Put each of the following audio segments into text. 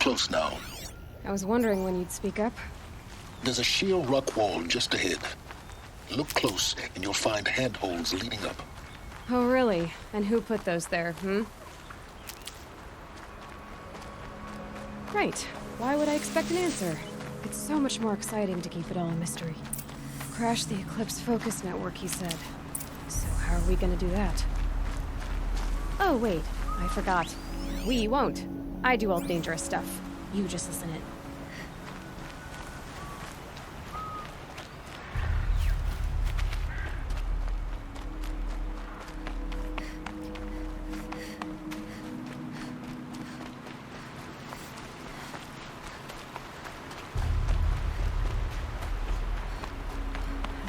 close now. I was wondering when you'd speak up. There's a sheer rock wall just ahead. Look close, and you'll find handholds leading up. Oh, really? And who put those there, Right. Why would I expect an answer? It's so much more exciting to keep it all a mystery. Crash the Eclipse focus network, he said. So how are we gonna do that? Oh, wait. I forgot. We won't. I do all the dangerous stuff. You just listen in.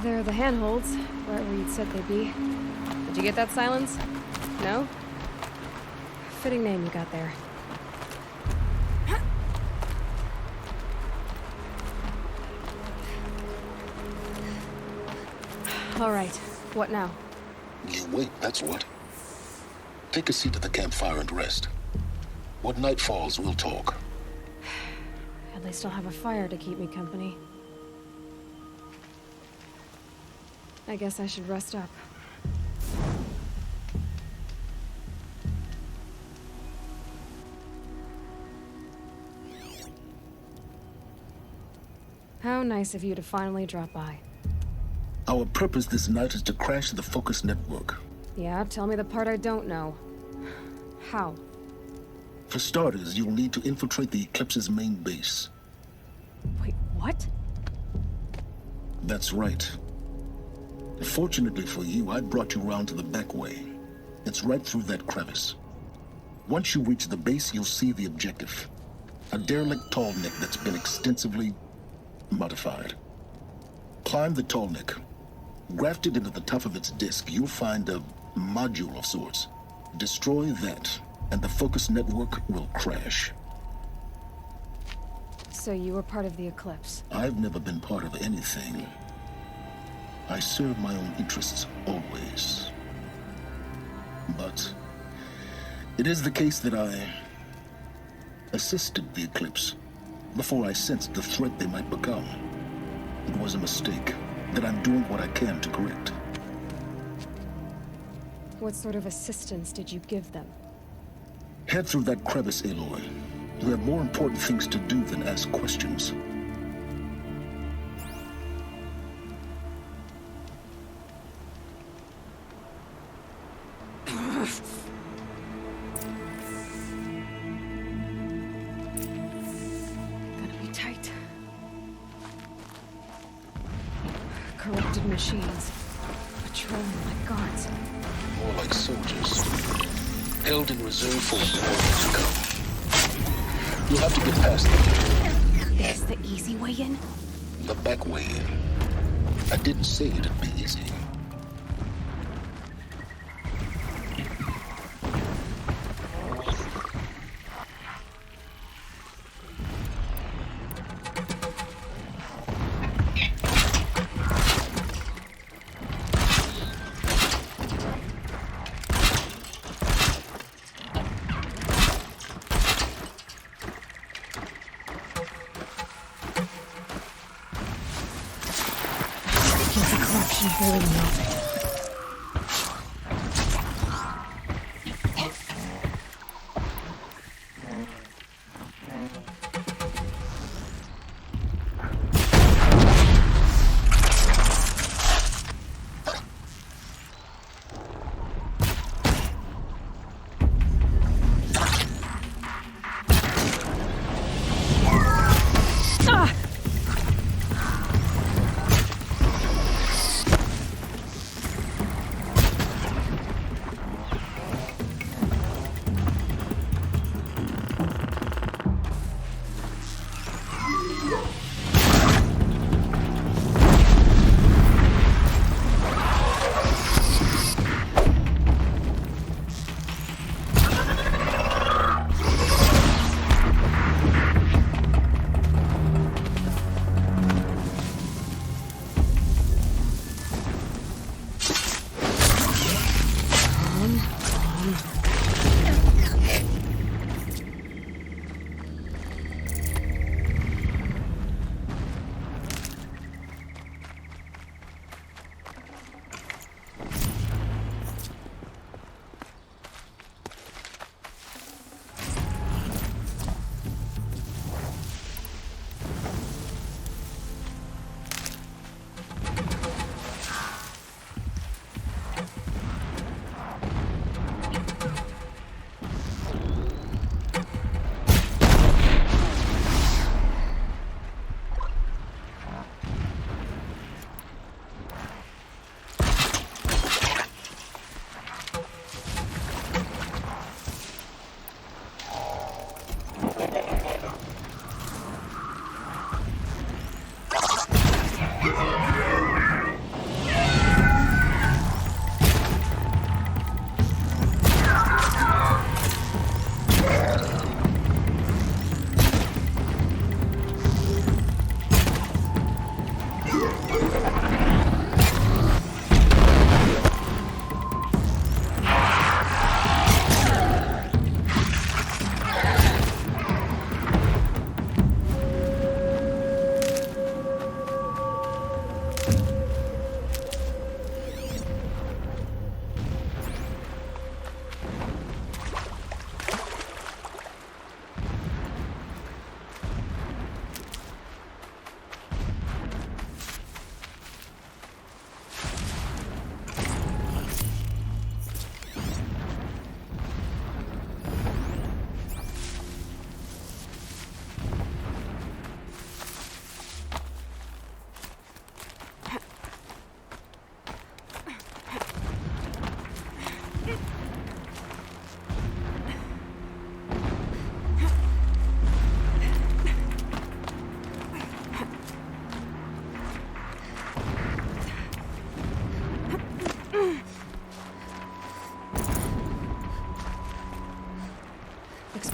There are the handholds, right where you'd said they'd be. Did you get that, Silence? No? Fitting name you got there. All right, what now? You wait, that's what. Take a seat at the campfire and rest. When night falls, we'll talk. At least I'll have a fire to keep me company. I guess I should rest up. How nice of you to finally drop by. Our purpose this night is to crash the focus network. Yeah, tell me the part I don't know. How? For starters, you'll need to infiltrate the Eclipse's main base. Wait, what? That's right. Fortunately for you, I brought you around to the back way. It's right through that crevice. Once you reach the base, you'll see the objective. A derelict tall neck that's been extensively modified. Climb the tall neck. Grafted into the top of its disk, you'll find a module of sorts. Destroy that, and the focus network will crash. So you were part of the Eclipse? I've never been part of anything. I serve my own interests, always. But it is the case that I assisted the Eclipse before I sensed the threat they might become. It was a mistake that I'm doing what I can to correct. What sort of assistance did you give them? Head through that crevice, Aloy. You have more important things to do than ask questions. Corrupted machines. Patrolling like guards. More like soldiers. Held in reserve for war to come. You'll have to get past them. Is the easy way in? The back way in. I didn't say it'd be easy.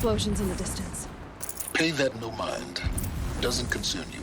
explosions in the distance. Pay that no mind. Doesn't concern you.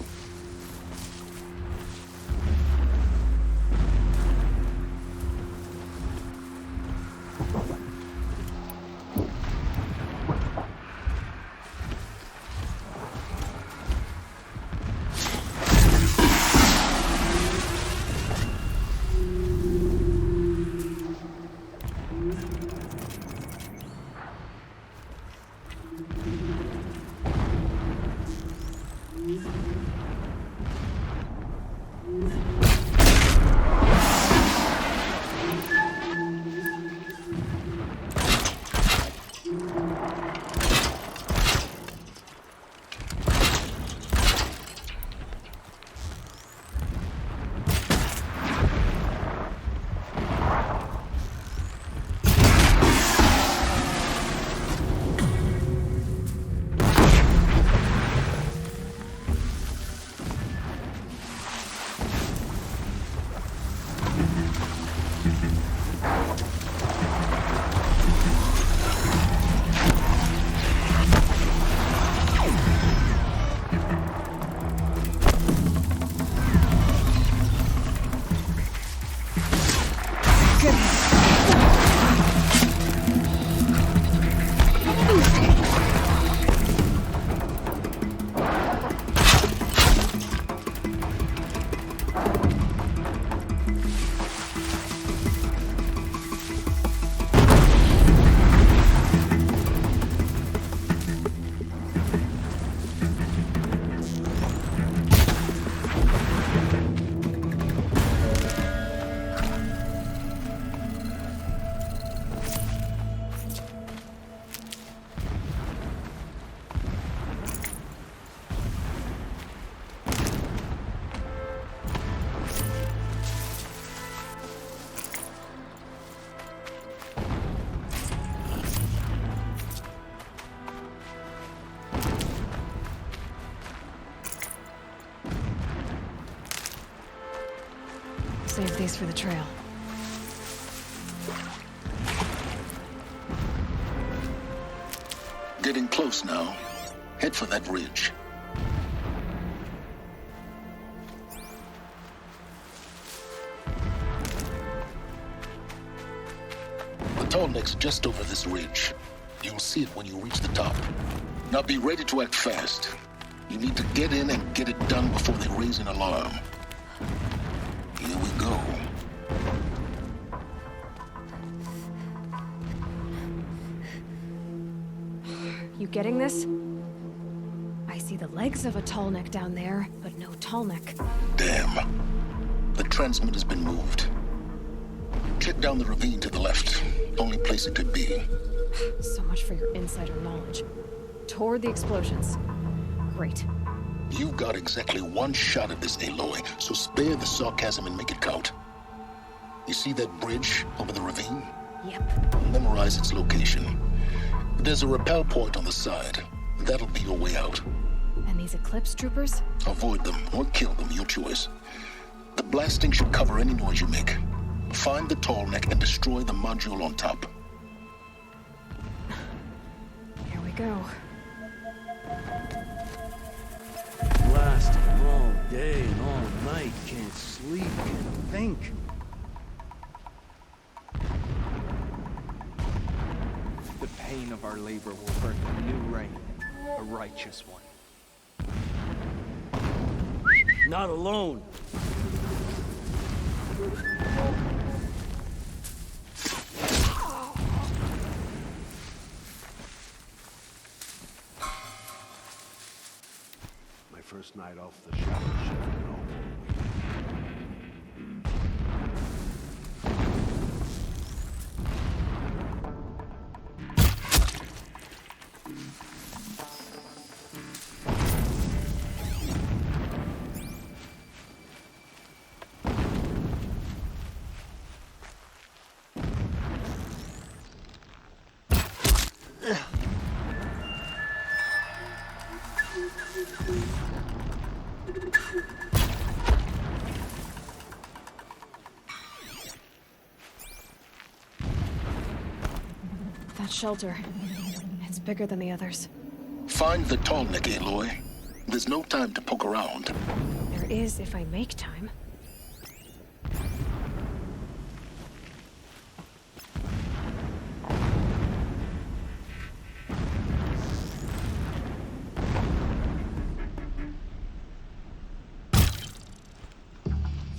Save these for the trail. Getting close now. Head for that ridge. The tall neck's just over this ridge. You'll see it when you reach the top. Now be ready to act fast. You need to get in and get it done before they raise an alarm. Here we go. You getting this? I see the legs of a tall neck down there, but no tall neck. Damn. The transmitter's been moved. Check down the ravine to the left. Only place it could be. So much for your insider knowledge. Toward the explosions. Great. You've got exactly one shot at this, Aloy, so spare the sarcasm and make it count. You see that bridge over the ravine? Yep. Memorize its location. There's a rappel point on the side. That'll be your way out. And these Eclipse troopers? Avoid them or kill them, your choice. The blasting should cover any noise you make. Find the tall neck and destroy the module on top. Here we go. Blasting all day and all night, can't sleep, can't think. The pain of our labor will birth a new reign, a righteous one. Not alone. My first night off the shadow ship, you know. That shelter. It's bigger than the others. Find the tall neck, Aloy. There's no time to poke around. There is if I make time.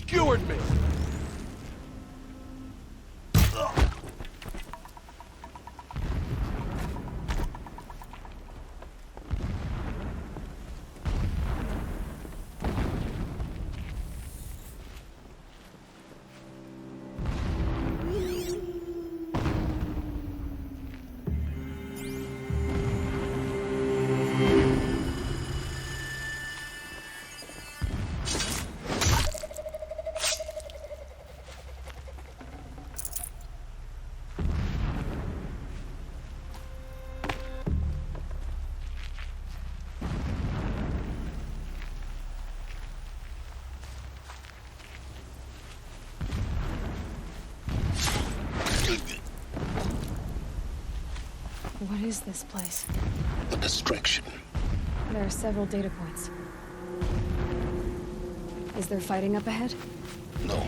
Skewered me! What is this place? A distraction. There are several data points. Is there fighting up ahead? No.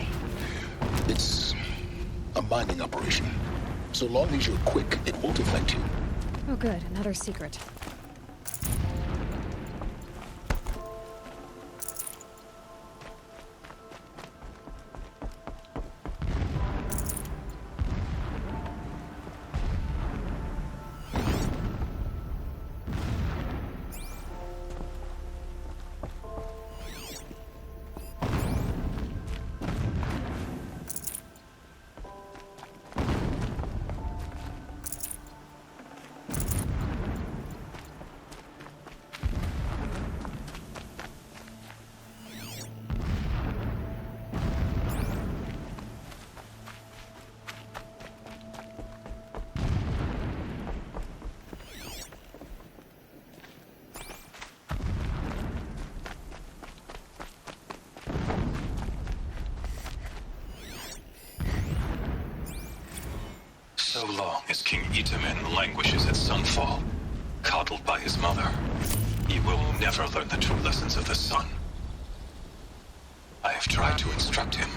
It's a mining operation. So long as you're quick, it won't affect you. Oh good, another secret. So long as King Itamen languishes at sunfall, coddled by his mother, he will never learn the true lessons of the sun. I have tried to instruct him,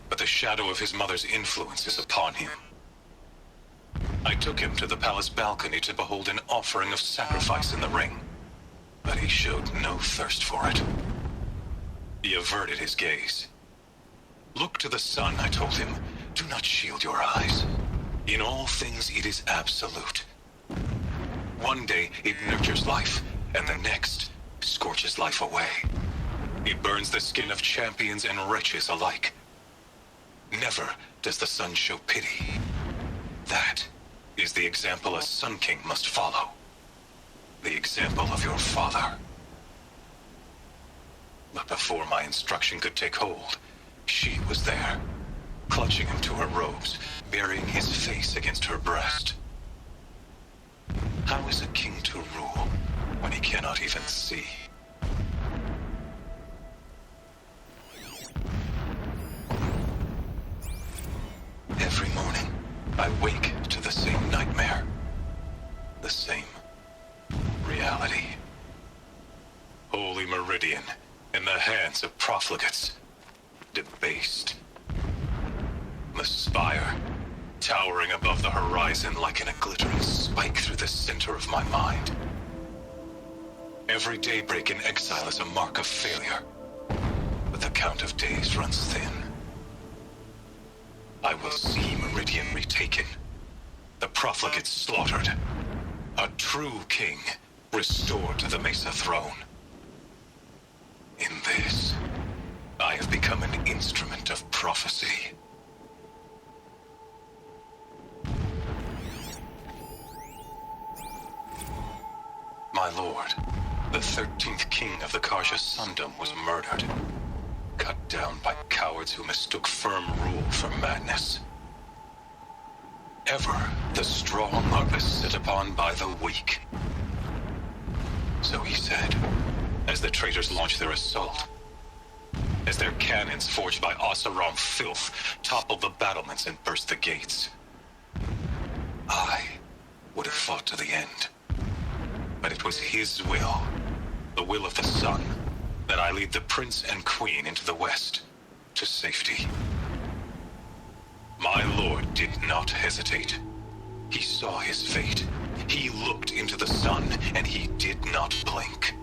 but the shadow of his mother's influence is upon him. I took him to the palace balcony to behold an offering of sacrifice in the ring, but he showed no thirst for it. He averted his gaze. Look to the sun, I told him. Do not shield your eyes. In all things, it is absolute. One day, it nurtures life, and the next, scorches life away. It burns the skin of champions and wretches alike. Never does the sun show pity. That is the example a Sun King must follow. The example of your father. But before my instruction could take hold, she was there, clutching him to her robes, burying his face against her breast. How is a king to rule when he cannot even see? Every morning, I wake to the same nightmare. The same reality. Holy Meridian, in the hands of profligates. Debased. The spire, towering above the horizon like a glittering spike through the center of my mind. Every daybreak in exile is a mark of failure, but the count of days runs thin. I will see Meridian retaken, the profligates slaughtered, a true king restored to the Mesa throne. In this, I have become an instrument of prophecy. My lord, the 13th king of the Karja Sundom was murdered, cut down by cowards who mistook firm rule for madness. Ever the strong are beset upon by the weak. So he said, as the traitors launched their assault, as their cannons forged by Oseram filth toppled the battlements and burst the gates. I would have fought to the end, But it was his will, the will of the sun, that I lead the prince and queen into the west, to safety. My lord did not hesitate. He saw his fate. He looked into the sun, and he did not blink.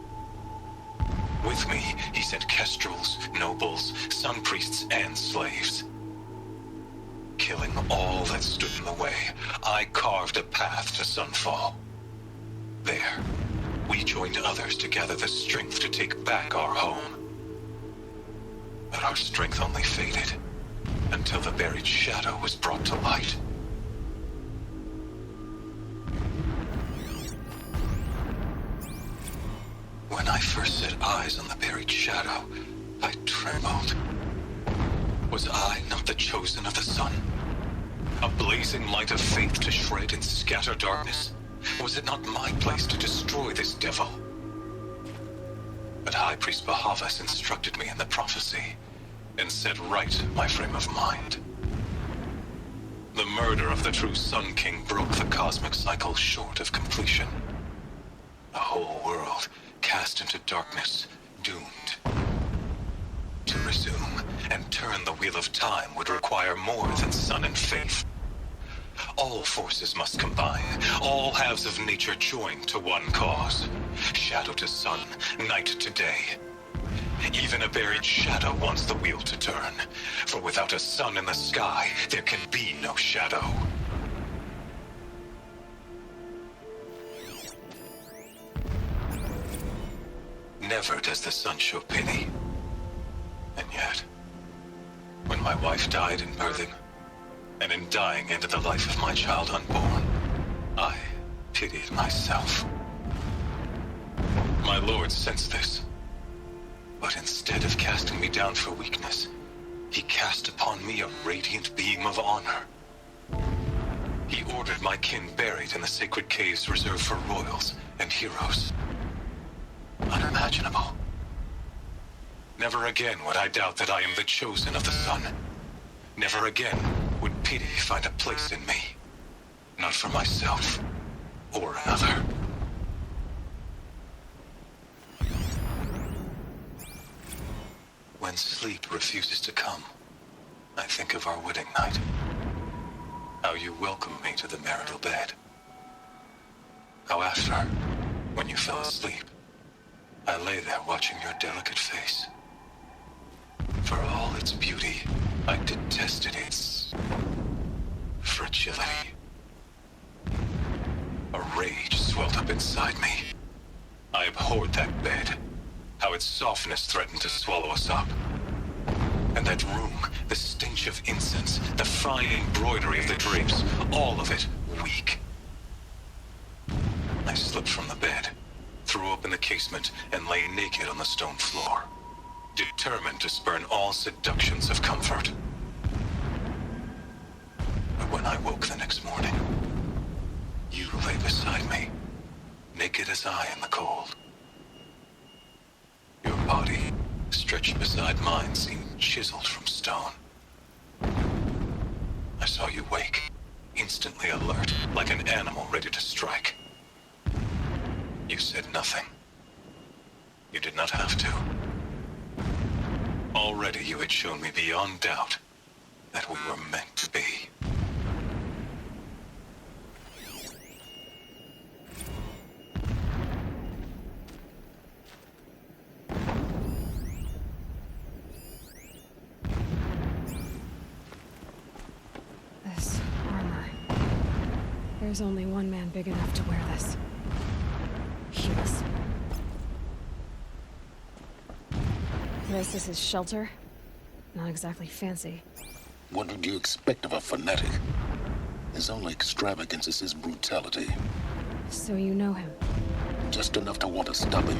With me, he sent kestrels, nobles, sun priests, and slaves. Killing all that stood in the way, I carved a path to sunfall. There, we joined others to gather the strength to take back our home. But our strength only faded, until the buried shadow was brought to light. When I first set eyes on the buried shadow, I trembled. Was I not the chosen of the sun? A blazing light of faith to shred and scatter darkness? Was it not my place to destroy this devil? But High Priest Bahavas instructed me in the prophecy, and set right my frame of mind. The murder of the true Sun King broke the cosmic cycle short of completion. A whole world cast into darkness, doomed. To resume and turn the wheel of time would require more than sun and faith. All forces must combine, all halves of nature join to one cause. Shadow to sun, night to day. Even a buried shadow wants the wheel to turn, for without a sun in the sky, there can be no shadow. Never does the sun show pity. And yet, when my wife died in birthing, and in dying ended the life of my child unborn, I pitied myself. My lord sensed this, but instead of casting me down for weakness, he cast upon me a radiant beam of honor. He ordered my kin buried in the sacred caves reserved for royals and heroes. Unimaginable. Never again would I doubt that I am the chosen of the sun. Never again would pity find a place in me. Not for myself or another. When sleep refuses to come, I think of our wedding night. How you welcomed me to the marital bed. How after, when you fell asleep, I lay there watching your delicate face. For all its beauty, I detested its fragility. A rage swelled up inside me. I abhorred that bed, how its softness threatened to swallow us up. And that room, the stench of incense, the fine embroidery of the drapes, all of it weak. I slipped from the bed, threw open the casement, and lay naked on the stone floor, determined to spurn all seductions of comfort. But when I woke the next morning, you lay beside me, naked as I in the cold. Your body, stretched beside mine, seemed chiseled from stone. I saw you wake, instantly alert, like an animal ready to strike. You said nothing. You did not have to. Already you had shown me beyond doubt that we were meant to be. This armor. There's only one man big enough to wear this. Humus. This is his shelter. Not exactly fancy. What would you expect of a fanatic? His only extravagance is his brutality. So you know him? Just enough to want to stop him.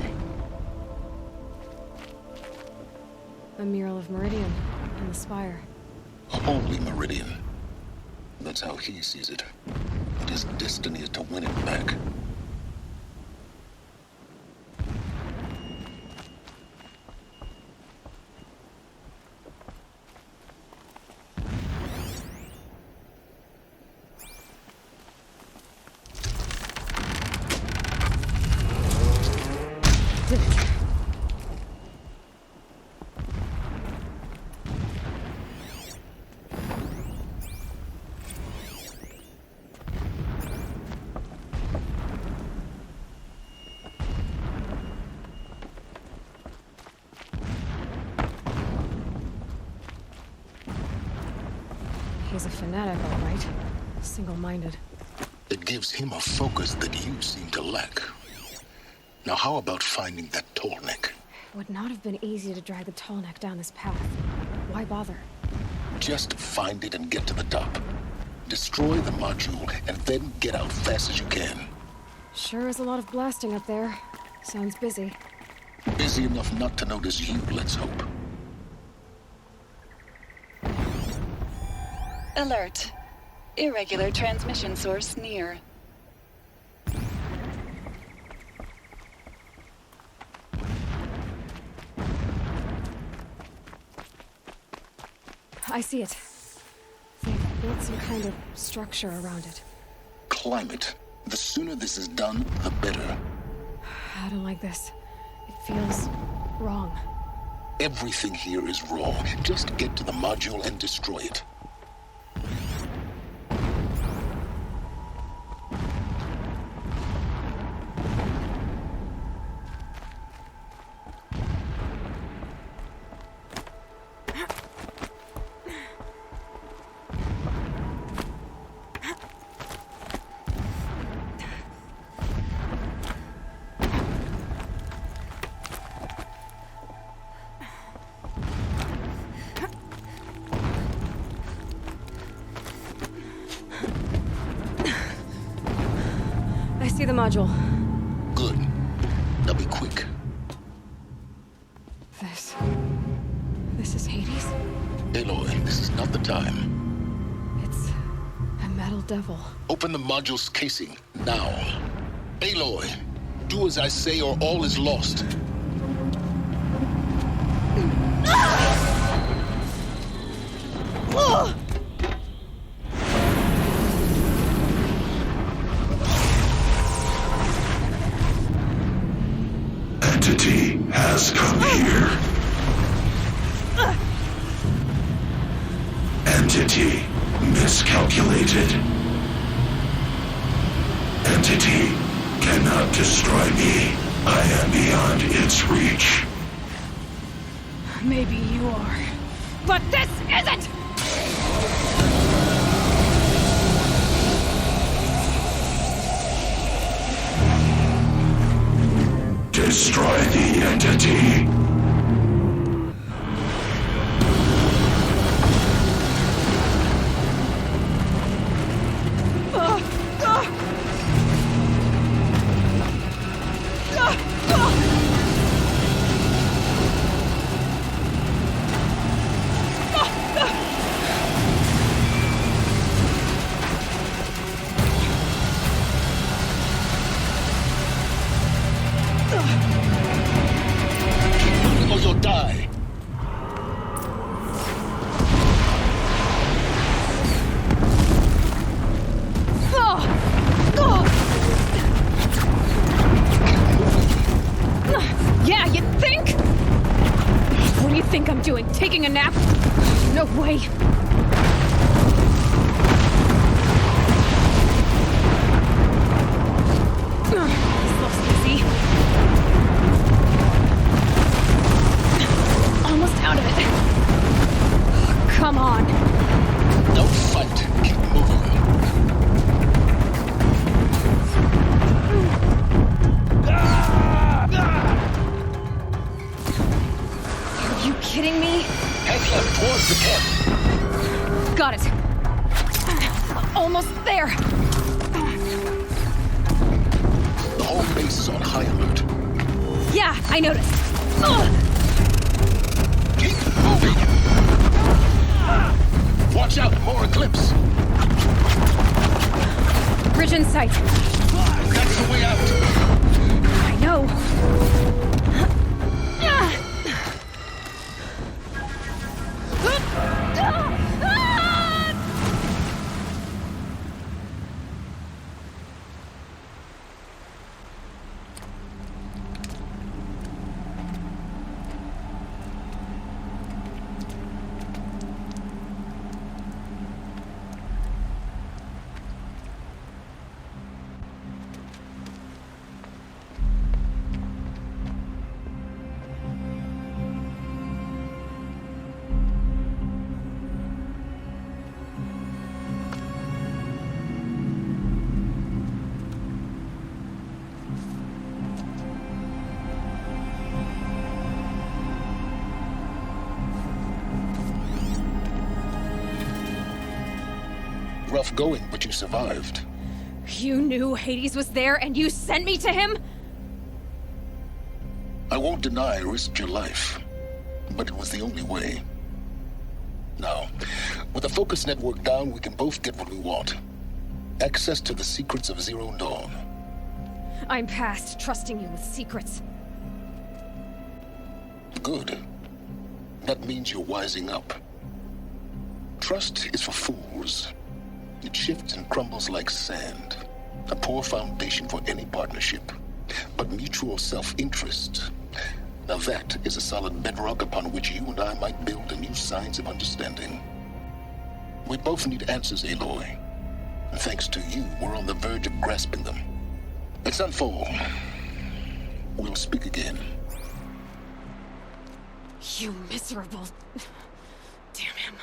A mural of Meridian on the spire. Only Meridian. That's how he sees it. But his destiny is to win it back. He's a fanatic, all right. Single-minded. It gives him a focus that you seem to lack. Now how about finding that tall neck? It would not have been easy to drag the tall neck down this path. Why bother? Just find it and get to the top. Destroy the module and then get out fast as you can. Sure is a lot of blasting up there. Sounds busy. Busy enough not to notice you, let's hope. Alert. Irregular transmission source near. I see it. They've built some kind of structure around it. Climb it. The sooner this is done, the better. I don't like this. It feels wrong. Everything here is wrong. Just get to the module and destroy it. I see the module. Good. Now be quick. This is Hades? Aloy, this is not the time. It's a metal devil. Open the module's casing, now. Aloy, do as I say or all is lost. Entity has come here. Entity miscalculated. Entity cannot destroy me. I am beyond its reach. Maybe you are. But this isn't! Destroy the entity. Or you'll die. Yeah, you think? What do you think I'm doing? Taking a nap? No way. This looks easy. Almost out of it. Come on. Don't fight. Keep moving. Are you kidding me? Head left towards the camp. Got it. Almost there. The whole base is on high alert. Yeah, I noticed. Ugh. Keep moving. Watch out, more Eclipse. Bridge in sight. That's the way out. I know. Rough going, but you survived. You knew Hades was there and you sent me to him? I won't deny I risked your life, but it was the only way. Now, with the focus network down, we can both get what we want. Access to the secrets of Zero Dawn. I'm past trusting you with secrets. Good. That means you're wising up. Trust is for fools. It shifts and crumbles like sand. A poor foundation for any partnership. But mutual self-interest, now that is a solid bedrock upon which you and I might build a new science of understanding. We both need answers, Aloy. And thanks to you, we're on the verge of grasping them. At Sunfall, we'll speak again. You miserable... Damn him.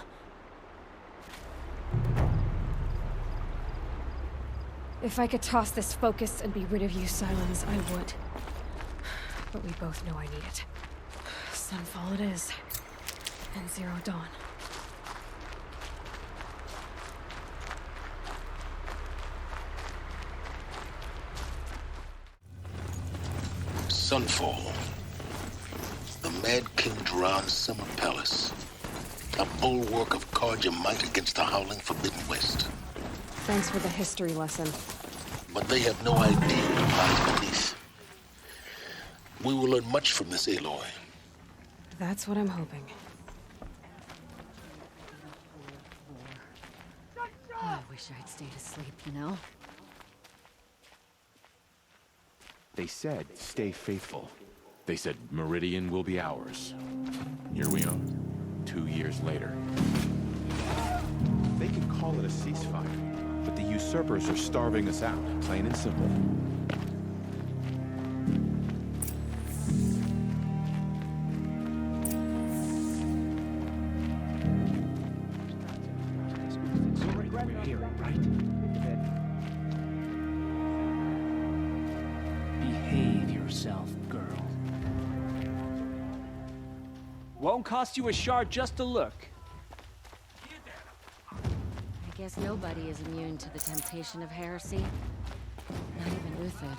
If I could toss this focus and be rid of you, Silence, I would. But we both know I need it. Sunfall it is. And Zero Dawn. Sunfall. The Mad King Duran's summer palace. A bulwark of Carja might against the howling Forbidden West. Thanks for the history lesson. But they have no idea what lies beneath. We will learn much from this, Aloy. That's what I'm hoping. Oh, I wish I'd stayed asleep, you know? They said, stay faithful. They said, Meridian will be ours. Here we are, 2 years later. They can call it a ceasefire, but the usurpers are starving us out, plain and simple. Behave yourself, girl. Won't cost you a shard just to look. I guess nobody is immune to the temptation of heresy. Not even Uthid.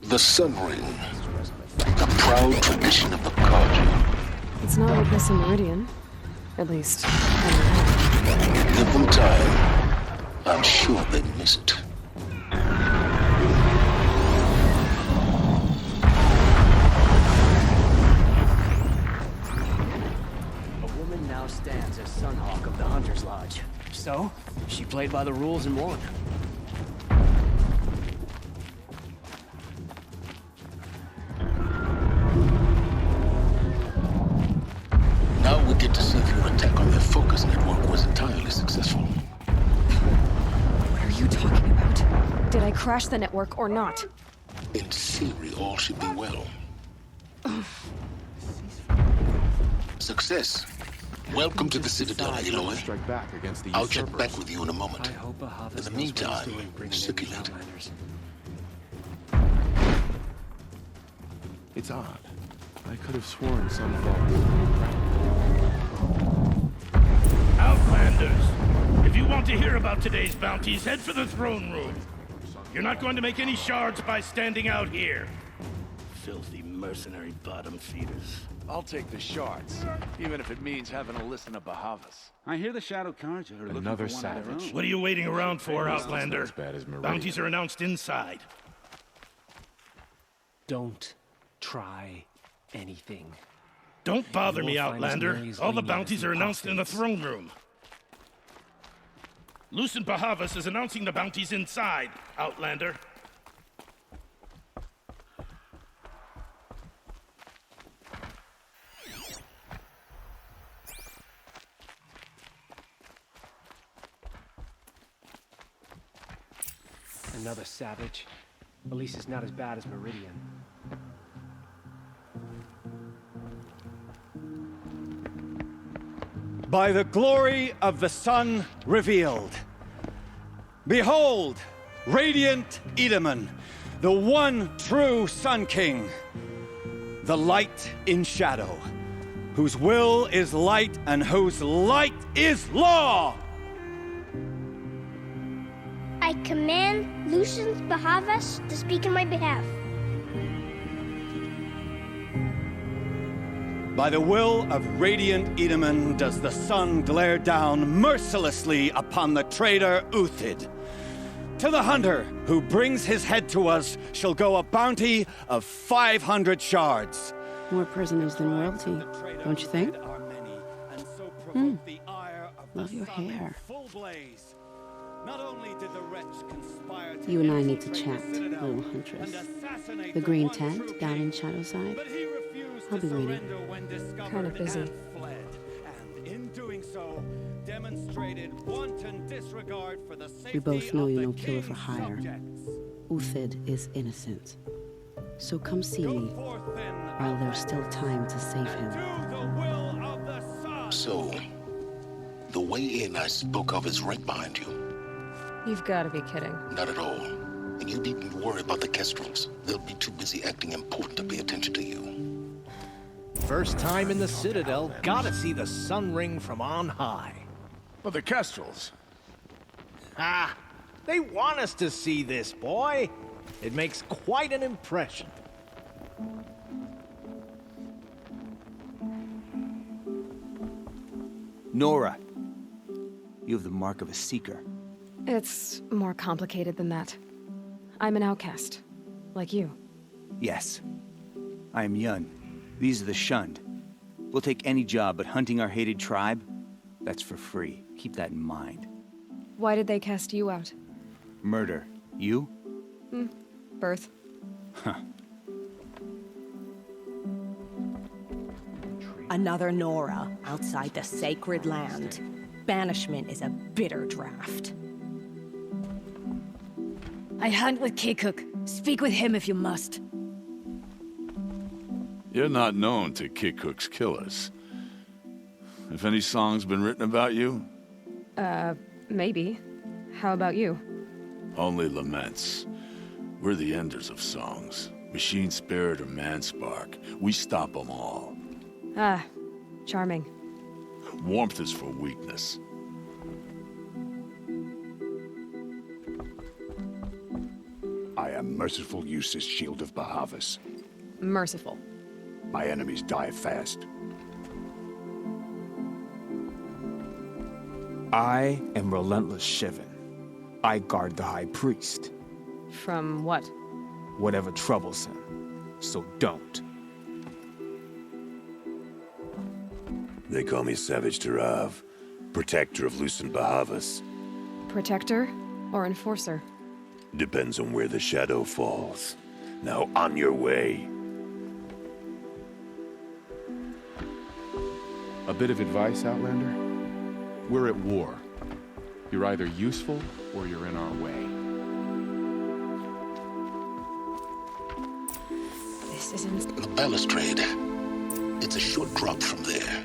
The Sun Ring. A proud tradition of the Carja. It's not like this in Meridian. At least, I don't know. Give them time. I'm sure they miss it. A woman now stands as Sunhawk of the Hunter's Lodge. So, she played by the rules and won. Now we get to see if your attack on their focus network was entirely successful. What are you talking about? Did I crash the network or not? In theory, all should be well. Success. Welcome to the Citadel, Aloy. Strike back against the I'll check usurpers. back with you in a moment. I hope Ahavas In the knows what meantime, he's doing bringing in circulate. Outlanders. It's odd. I could have sworn Sunfall. Outlanders! If you want to hear about today's bounties, head for the throne room. You're not going to make any shards by standing out here. Filthy mercenary bottom feeders. I'll take the shards, even if it means having to listen to Bahavas. I hear the Shadow Carja are looking Another for one of their savage. own. What are you waiting around for, Outlander? As bad as Meridian. Bounties are announced inside. Don't try anything. Don't bother You me, won't find as Outlander. many as All we the need bounties as you are announced in the apostates. throne room. Lucent Bahavas is announcing the bounties inside, Outlander. Another savage. At least it's not as bad as Meridian. by the glory of the sun revealed. Behold, radiant Edaman, the one true Sun King, the light in shadow, whose will is light and whose light is law! I command Lucius Bahavas to speak in my behalf. By the will of radiant Edaman does the sun glare down mercilessly upon the traitor Uthid. To the hunter who brings his head to us shall go a bounty of 500 shards. More prisoners than royalty, don't you think? Love your hair. You and I need to chat, little huntress. The green tent down in Shadowside. I'll be waiting. Kind of busy. We both know you're no killer for hire. Uthid is innocent. So come see me, while there's still time to save him. So, the way in I spoke of is right behind you. You've got to be kidding. Not at all. And you needn't worry about the Kestrels. They'll be too busy acting important to pay attention to you. First time in the Citadel, gotta see the sun ring from on high. But the Kestrels. Ah, they want us to see this, boy. It makes quite an impression. Nora, you have the mark of a seeker. It's more complicated than that. I'm an outcast, like you. Yes. I am Yun. These are the shunned. We'll take any job, but hunting our hated tribe, that's for free. Keep that in mind. Why did they cast you out? Murder. You? Birth. Huh. Another Nora outside the sacred land. Banishment is a bitter draft. I hunt with Kikuk. Speak with him if you must. You're not known to Kikuk's killers. Have any songs been written about you? Maybe. How about you? Only laments. We're the enders of songs. Machine spirit or man spark. We stop them all. Ah, charming. Warmth is for weakness. I am merciful Eustace, Shield of Bahavas. Merciful. My enemies die fast. I am relentless Shivan. I guard the High Priest. From what? Whatever troubles him. So don't. They call me Savage Tarav, protector of Lucent Bahavas. Protector or enforcer? Depends on where the shadow falls. Now on your way. A bit of advice, Outlander? We're at war. You're either useful or you're in our way. This isn't... The balustrade. It's a short drop from there.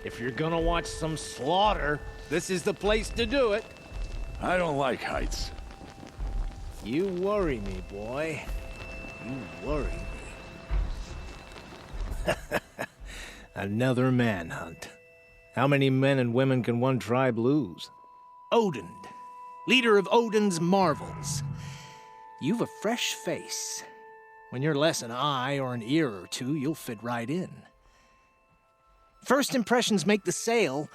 If you're gonna watch some slaughter, this is the place to do it. I don't like heights. You worry me, boy. You worry me. Another manhunt. How many men and women can one tribe lose? Odin, leader of Odin's marvels. You've a fresh face. When you're less an eye or an ear or two, you'll fit right in. First impressions make the sale,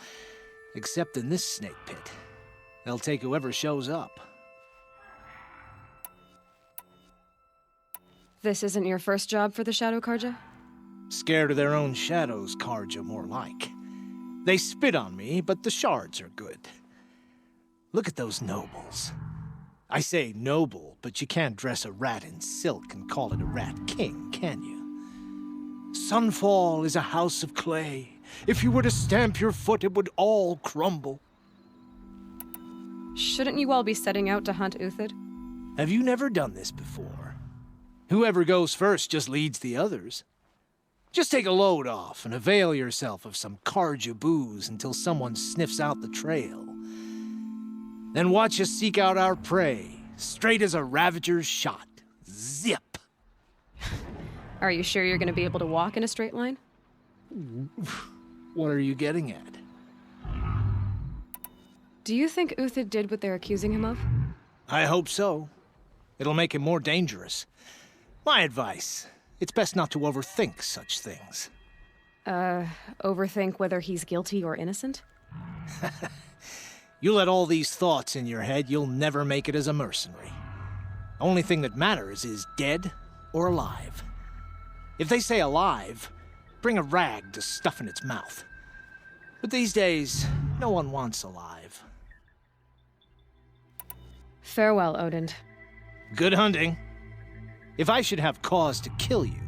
except in this snake pit. They'll take whoever shows up. This isn't your first job for the Shadow Karja? Scared of their own shadows, Karja, more like. They spit on me, but the shards are good. Look at those nobles. I say noble, but you can't dress a rat in silk and call it a rat king, can you? Sunfall is a house of clay. If you were to stamp your foot, it would all crumble. Shouldn't you all be setting out to hunt Uthid? Have you never done this before? Whoever goes first just leads the others. Just take a load off and avail yourself of some Karja booze until someone sniffs out the trail. Then watch us seek out our prey, straight as a ravager's shot. Zip! Are you sure you're gonna be able to walk in a straight line? What are you getting at? Do you think Uthid did what they're accusing him of? I hope so. It'll make him more dangerous. My advice, it's best not to overthink such things. Overthink whether he's guilty or innocent? You let all these thoughts in your head, you'll never make it as a mercenary. Only thing that matters is dead or alive. If they say alive, bring a rag to stuff in its mouth. But these days, no one wants alive. Farewell, Odin. Good hunting. If I should have cause to kill you,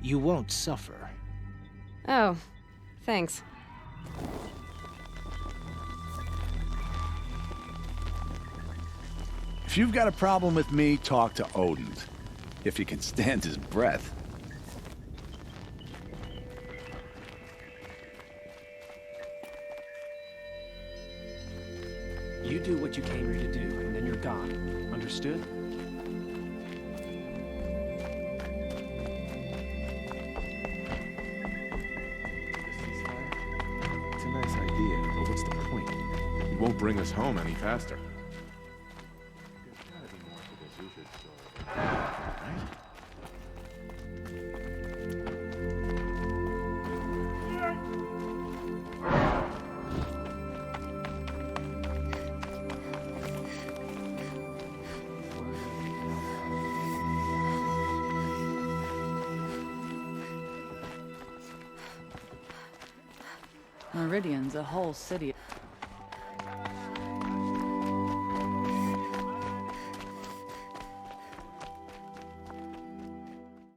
you won't suffer. Oh, thanks. If you've got a problem with me, talk to Odin. If he can stand his breath. You do what you came here to do, and then you're gone. Understood? It's a nice idea, but what's the point? It won't bring us home any faster. There's gotta be more to this Uthid story, right? Meridian's a whole city.